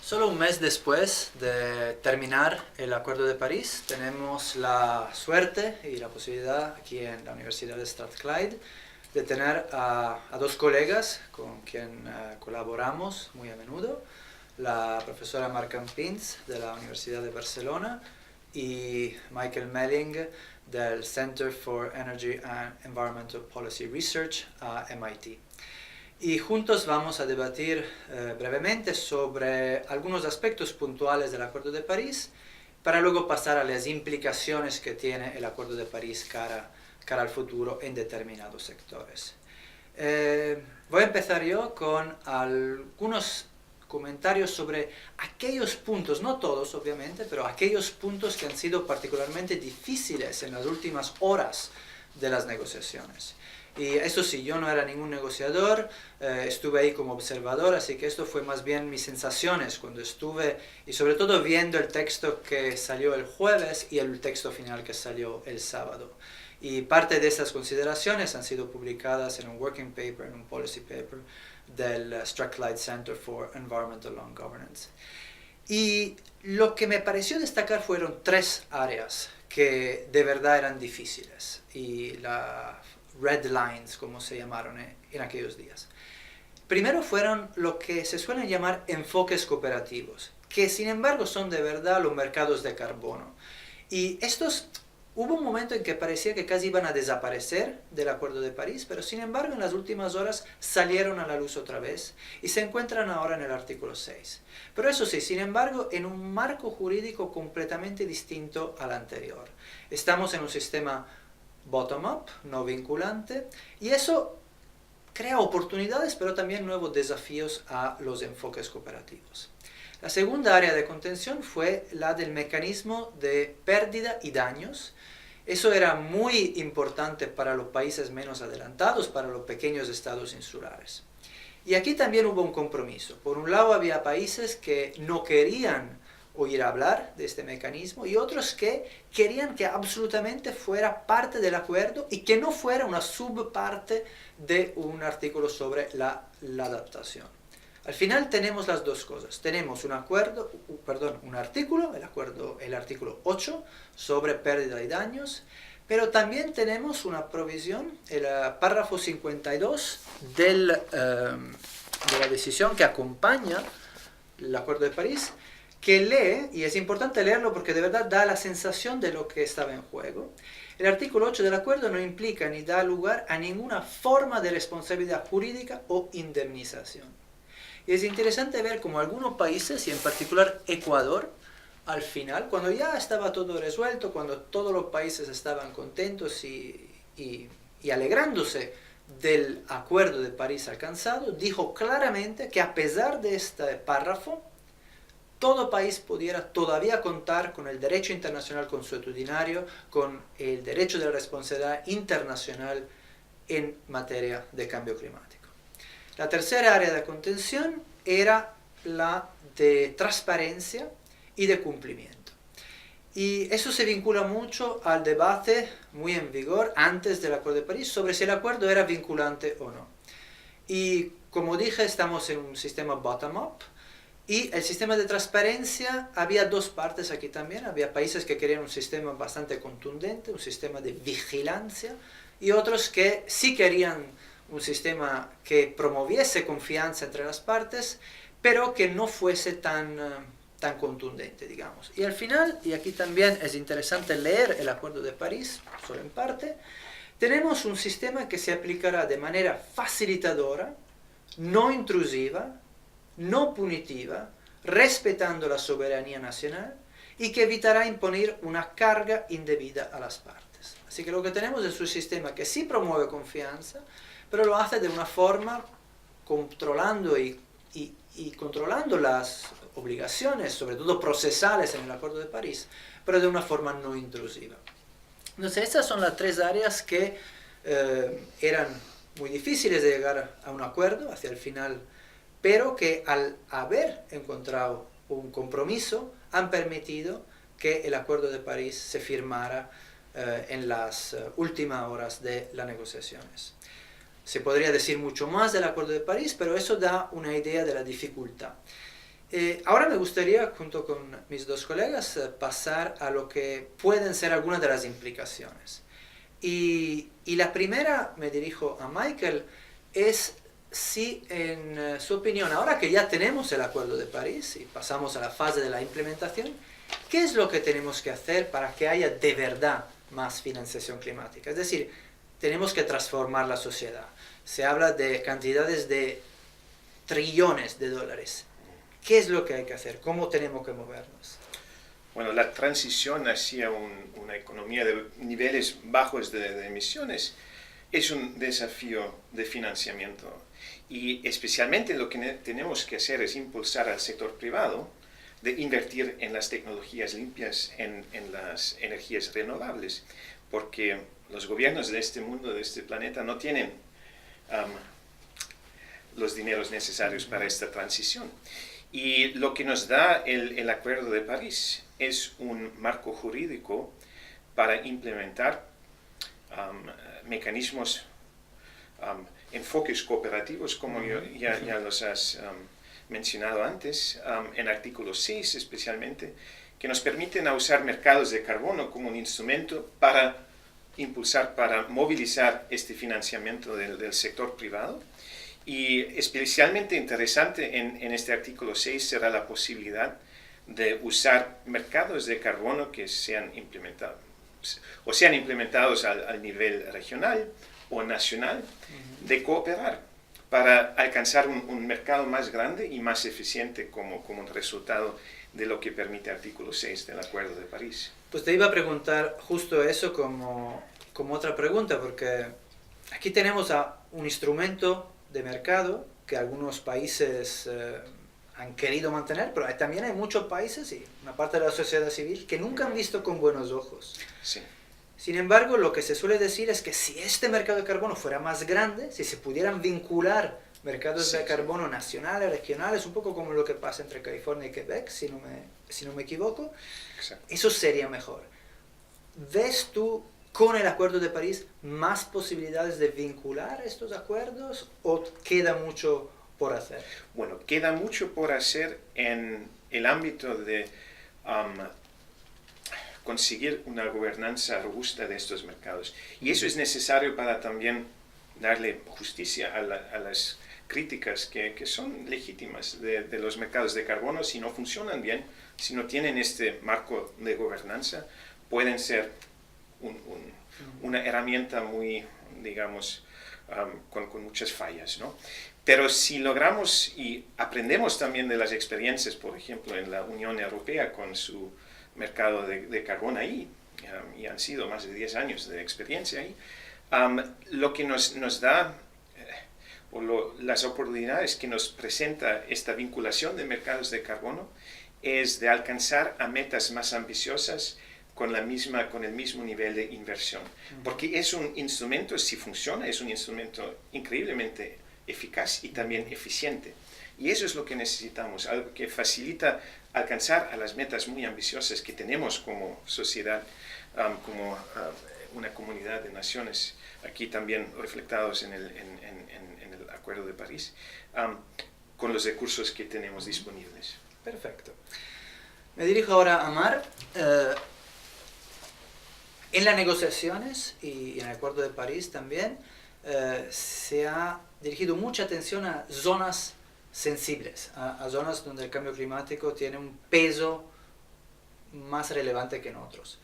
Solo un mes después de terminar el Acuerdo de París, tenemos la suerte y la posibilidad aquí en la Universidad de Strathclyde de tener a dos colegas con quien colaboramos muy a menudo, la profesora Markham Pins de la Universidad de Barcelona y Michael Melling del Center for Energy and Environmental Policy Research a MIT. Y juntos vamos a debatir brevemente sobre algunos aspectos puntuales del Acuerdo de París para luego pasar a las implicaciones que tiene el Acuerdo de París cara al futuro en determinados sectores. Voy a empezar yo con algunos comentarios sobre aquellos puntos, no todos obviamente, pero aquellos puntos que han sido particularmente difíciles en las últimas horas de las negociaciones. Y eso sí, yo no era ningún negociador, estuve ahí como observador, así que esto fue más bien mis sensaciones cuando estuve, y sobre todo viendo el texto que salió el jueves y el texto final que salió el sábado. Y parte de esas consideraciones han sido publicadas en un working paper, en un policy paper del Strathclyde Center for Environmental Law and Governance. Y lo que me pareció destacar fueron tres áreas que de verdad eran difíciles, y la red lines, como se llamaron en aquellos días. Primero fueron lo que se suelen llamar enfoques cooperativos, que sin embargo son de verdad los mercados de carbono. Y estos, hubo un momento en que parecía que casi iban a desaparecer del Acuerdo de París, pero sin embargo en las últimas horas salieron a la luz otra vez y se encuentran ahora en el artículo 6. Pero eso sí, sin embargo, en un marco jurídico completamente distinto al anterior. Estamos en un sistema bottom-up, no vinculante, y eso crea oportunidades, pero también nuevos desafíos a los enfoques cooperativos. La segunda área de contención fue la del mecanismo de pérdida y daños. Eso era muy importante para los países menos adelantados, para los pequeños estados insulares. Y aquí también hubo un compromiso. Por un lado había países que no querían oír hablar de este mecanismo y otros que querían que absolutamente fuera parte del acuerdo y que no fuera una subparte de un artículo sobre la adaptación. Al final tenemos las dos cosas. Tenemos un artículo, el artículo 8 sobre pérdida y daños, pero también tenemos una provisión, el párrafo 52 de la decisión que acompaña el Acuerdo de París, que lee, y es importante leerlo porque de verdad da la sensación de lo que estaba en juego. El artículo 8 del acuerdo no implica ni da lugar a ninguna forma de responsabilidad jurídica o indemnización. Y es interesante ver cómo algunos países, y en particular Ecuador, al final, cuando ya estaba todo resuelto, cuando todos los países estaban contentos y alegrándose del Acuerdo de París alcanzado, dijo claramente que a pesar de este párrafo, todo país pudiera todavía contar con el derecho internacional consuetudinario, con el derecho de la responsabilidad internacional en materia de cambio climático. La tercera área de contención era la de transparencia y de cumplimiento. Y eso se vincula mucho al debate muy en vigor antes del Acuerdo de París sobre si el acuerdo era vinculante o no. Y como dije, estamos en un sistema bottom-up. Y el sistema de transparencia, había dos partes aquí también. Había países que querían un sistema bastante contundente, un sistema de vigilancia, y otros que sí querían un sistema que promoviese confianza entre las partes, pero que no fuese tan contundente, digamos. Y al final, y aquí también es interesante leer el Acuerdo de París, solo en parte, tenemos un sistema que se aplicará de manera facilitadora, no intrusiva, no punitiva, respetando la soberanía nacional y que evitará imponer una carga indebida a las partes. Así que lo que tenemos es un sistema que sí promueve confianza, pero lo hace de una forma controlando y controlando las obligaciones, sobre todo procesales en el Acuerdo de París, pero de una forma no intrusiva. Entonces, estas son las tres áreas que eran muy difíciles de llegar a un acuerdo hacia el final, pero que al haber encontrado un compromiso han permitido que el Acuerdo de París se firmara en las últimas horas de las negociaciones. Se podría decir mucho más del Acuerdo de París, pero eso da una idea de la dificultad. Ahora me gustaría, junto con mis dos colegas, pasar a lo que pueden ser algunas de las implicaciones. Y la primera, me dirijo a Michael, es si en su opinión, ahora que ya tenemos el Acuerdo de París y pasamos a la fase de la implementación, ¿qué es lo que tenemos que hacer para que haya de verdad más financiación climática? Es decir, tenemos que transformar la sociedad. Se habla de cantidades de trillones de dólares. ¿Qué es lo que hay que hacer? ¿Cómo tenemos que movernos? Bueno, la transición hacia una economía de niveles bajos de emisiones es un desafío de financiamiento. Y especialmente lo que tenemos que hacer es impulsar al sector privado de invertir en las tecnologías limpias, en las energías renovables, porque los gobiernos de este mundo, de este planeta, no tienen los dineros necesarios para esta transición. Y lo que nos da el Acuerdo de París es un marco jurídico para implementar mecanismos, enfoques cooperativos, como ya los has mencionado antes, en artículo 6 especialmente, que nos permiten usar mercados de carbono como un instrumento para impulsar, para movilizar este financiamiento del sector privado. Y especialmente interesante en este artículo 6 será la posibilidad de usar mercados de carbono que sean implementados al nivel regional o nacional, de cooperar para alcanzar un mercado más grande y más eficiente como un resultado de lo que permite el artículo 6 del Acuerdo de París. Pues te iba a preguntar justo eso como otra pregunta, porque aquí tenemos un instrumento de mercado que algunos países han querido mantener, pero también hay muchos países y una parte de la sociedad civil que nunca han visto con buenos ojos. Sí. Sin embargo, lo que se suele decir es que si este mercado de carbono fuera más grande, si se pudieran vincular mercados de carbono nacionales, regionales, un poco como lo que pasa entre California y Quebec, si no me equivoco, exacto, eso sería mejor. ¿Ves tú con el Acuerdo de París más posibilidades de vincular estos acuerdos o queda mucho por hacer? Bueno, queda mucho por hacer en el ámbito de conseguir una gobernanza robusta de estos mercados. Y eso es necesario para también darle justicia a las críticas que son legítimas de los mercados de carbono. Si no funcionan bien, si no tienen este marco de gobernanza, pueden ser una herramienta muy, digamos, con muchas fallas, ¿no? Pero si logramos y aprendemos también de las experiencias, por ejemplo, en la Unión Europea con su mercado de carbono ahí, y han sido más de 10 años de experiencia ahí, lo que nos da, las oportunidades que nos presenta esta vinculación de mercados de carbono es de alcanzar a metas más ambiciosas con el mismo nivel de inversión. Porque es un instrumento, si funciona, es un instrumento increíblemente eficaz y también eficiente. Y eso es lo que necesitamos, algo que facilita alcanzar a las metas muy ambiciosas que tenemos como sociedad, como una comunidad de naciones, aquí también reflectados en el Acuerdo de París, con los recursos que tenemos disponibles. Perfecto. Me dirijo ahora a Mar. En las negociaciones y en el Acuerdo de París también se ha dirigido mucha atención a zonas sensibles, a zonas donde el cambio climático tiene un peso más relevante que en otros.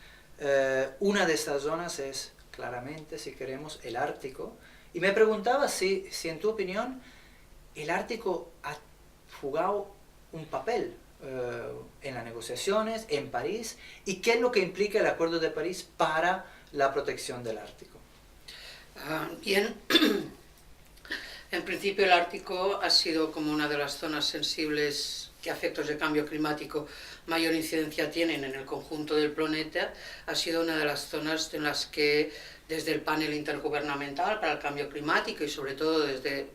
Una de estas zonas es claramente, si queremos, el Ártico. Y me preguntaba si en tu opinión el Ártico ha jugado un papel en las negociaciones, en París, y qué es lo que implica el Acuerdo de París para la protección del Ártico. Bien, en principio el Ártico ha sido como una de las zonas sensibles que a efectos de cambio climático mayor incidencia tienen en el conjunto del planeta. Ha sido una de las zonas en las que desde el panel intergubernamental para el cambio climático y sobre todo desde,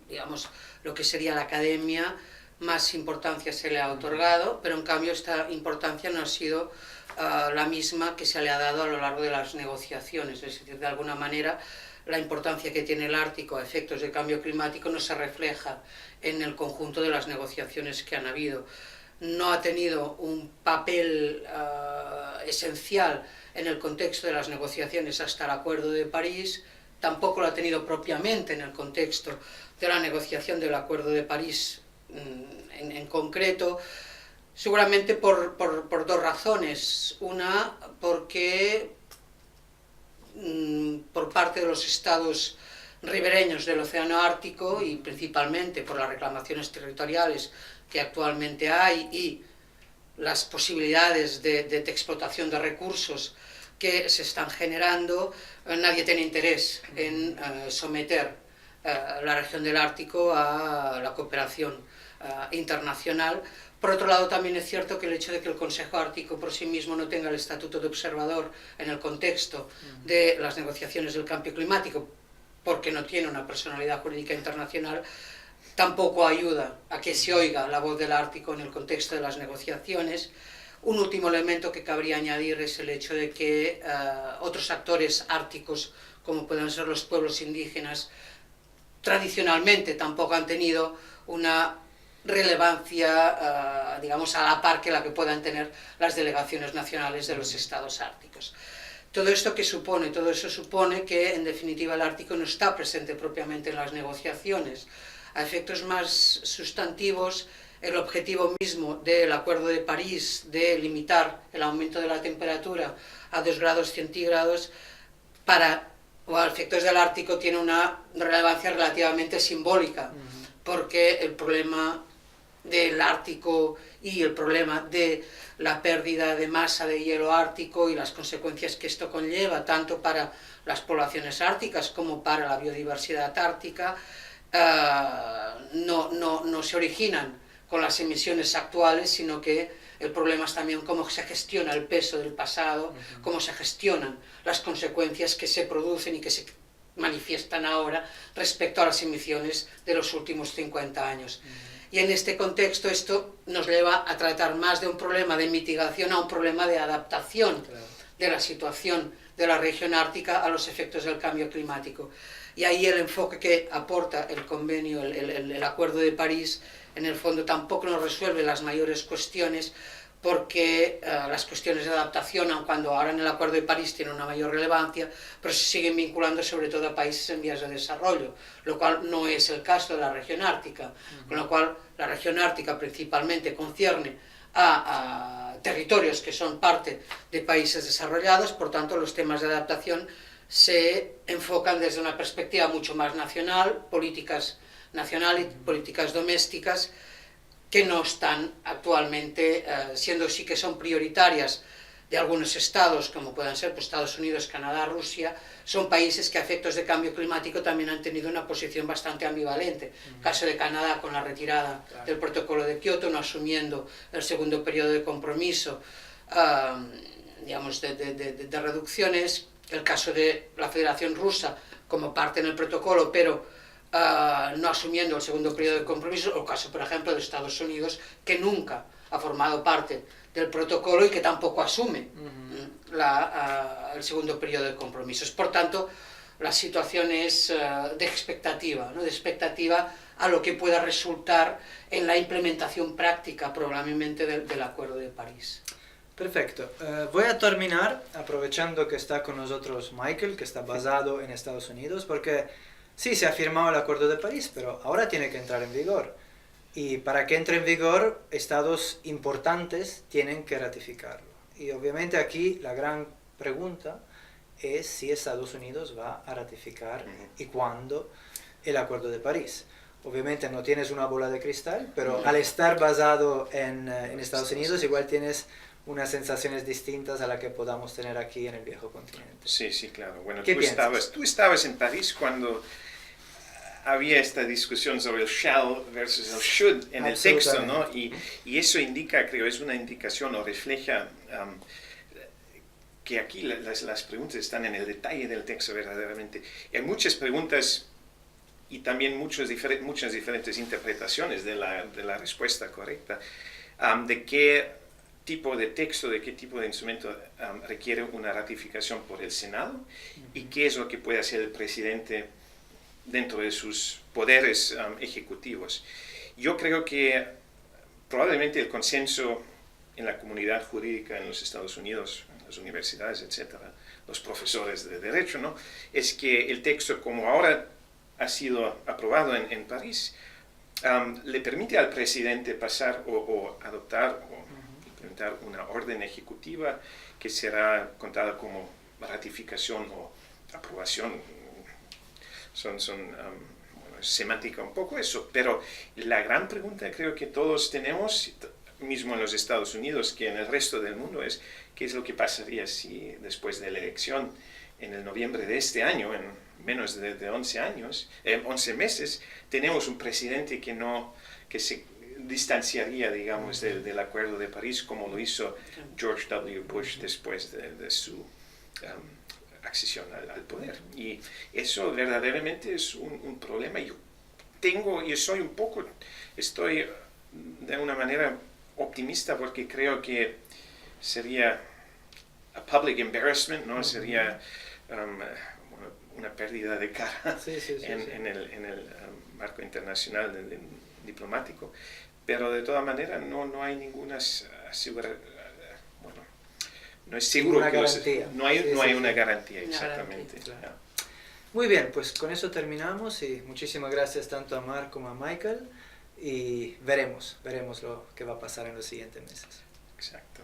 digamos, lo que sería la academia, más importancia se le ha otorgado, pero en cambio esta importancia no ha sido la misma que se le ha dado a lo largo de las negociaciones. Es decir, de alguna manera la importancia que tiene el Ártico a efectos de cambio climático no se refleja en el conjunto de las negociaciones que han habido. No ha tenido un papel esencial en el contexto de las negociaciones hasta el Acuerdo de París, tampoco lo ha tenido propiamente en el contexto de la negociación del Acuerdo de París en concreto, seguramente por dos razones. Una, porque por parte de los estados ribereños del Océano Ártico y principalmente por las reclamaciones territoriales que actualmente hay y las posibilidades de explotación de recursos que se están generando, nadie tiene interés en someter la región del Ártico a la cooperación internacional. Por otro lado, también es cierto que el hecho de que el Consejo Ártico por sí mismo no tenga el estatuto de observador en el contexto de las negociaciones del cambio climático, porque no tiene una personalidad jurídica internacional, tampoco ayuda a que se oiga la voz del Ártico en el contexto de las negociaciones. Un último elemento que cabría añadir es el hecho de que otros actores árticos, como pueden ser los pueblos indígenas, tradicionalmente tampoco han tenido una relevancia, digamos, a la par que la que puedan tener las delegaciones nacionales de los estados árticos. Todo esto que supone, todo eso supone que, en definitiva, el Ártico no está presente propiamente en las negociaciones. A efectos más sustantivos, el objetivo mismo del Acuerdo de París de limitar el aumento de la temperatura a 2 grados centígrados, a efectos del Ártico tiene una relevancia relativamente simbólica, porque el problema del Ártico y el problema de la pérdida de masa de hielo ártico y las consecuencias que esto conlleva, tanto para las poblaciones árticas como para la biodiversidad ártica, no se originan con las emisiones actuales, sino que el problema es también cómo se gestiona el peso del pasado, cómo se gestionan las consecuencias que se producen y que se manifiestan ahora respecto a las emisiones de los últimos 50 años. Y en este contexto esto nos lleva a tratar más de un problema de mitigación a un problema de adaptación de la situación de la región ártica a los efectos del cambio climático. Y ahí el enfoque que aporta el convenio, el Acuerdo de París, en el fondo tampoco nos resuelve las mayores cuestiones, porque las cuestiones de adaptación, aun cuando ahora en el Acuerdo de París tienen una mayor relevancia, pero se siguen vinculando sobre todo a países en vías de desarrollo, lo cual no es el caso de la región ártica, con lo cual la región ártica principalmente concierne a territorios que son parte de países desarrollados, por tanto los temas de adaptación se enfocan desde una perspectiva mucho más nacional, políticas nacionales, políticas domésticas, que no están actualmente siendo sí que son prioritarias de algunos estados, como puedan ser pues, Estados Unidos, Canadá, Rusia, son países que a efectos de cambio climático también han tenido una posición bastante ambivalente. Caso de Canadá con la retirada del protocolo de Kioto, no asumiendo el segundo periodo de compromiso, digamos, de reducciones. El caso de la Federación Rusa como parte en el protocolo, pero no asumiendo el segundo periodo de compromiso, o el caso, por ejemplo, de Estados Unidos, que nunca ha formado parte del protocolo y que tampoco asume el segundo periodo de compromisos. Por tanto, la situación es de expectativa, ¿no? De expectativa a lo que pueda resultar en la implementación práctica, probablemente, del Acuerdo de París. Perfecto. Voy a terminar aprovechando que está con nosotros Michael, que está basado en Estados Unidos, porque sí, se ha firmado el Acuerdo de París, pero ahora tiene que entrar en vigor. Y para que entre en vigor, estados importantes tienen que ratificarlo. Y obviamente aquí la gran pregunta es si Estados Unidos va a ratificar y cuándo el Acuerdo de París. Obviamente no tienes una bola de cristal, pero al estar basado en Estados Unidos igual tienes unas sensaciones distintas a las que podamos tener aquí en el viejo continente. Sí, sí, claro. Bueno, tú estabas en París cuando había esta discusión sobre el shall versus el should en el texto, ¿no? Y eso indica, creo, es una indicación o refleja que aquí las preguntas están en el detalle del texto verdaderamente. Hay muchas preguntas y también muchas diferentes interpretaciones de la respuesta correcta, de qué tipo de texto, de qué tipo de instrumento requiere una ratificación por el Senado y qué es lo que puede hacer el presidente dentro de sus poderes ejecutivos. Yo creo que probablemente el consenso en la comunidad jurídica en los Estados Unidos, en las universidades, etcétera, los profesores de derecho, ¿no?, es que el texto, como ahora ha sido aprobado en París, le permite al presidente pasar o adoptar o implementar una orden ejecutiva que será contada como ratificación o aprobación. Bueno, semántica un poco eso, pero la gran pregunta creo que todos tenemos, mismo en los Estados Unidos que en el resto del mundo, es qué es lo que pasaría si después de la elección en el noviembre de este año, en menos de 11 meses, tenemos un presidente que se distanciaría, digamos, del Acuerdo de París, como lo hizo George W. Bush después de su accesión al poder. Y eso verdaderamente es un problema. Estoy de una manera optimista porque creo que sería a public embarrassment, ¿no? Sería una pérdida de cara en el marco internacional diplomático, pero de todas maneras no hay ninguna no es seguro que no hay una garantía, exactamente. Garantía, claro. Muy bien, pues con eso terminamos y muchísimas gracias tanto a Mark como a Michael y veremos lo que va a pasar en los siguientes meses. Exacto.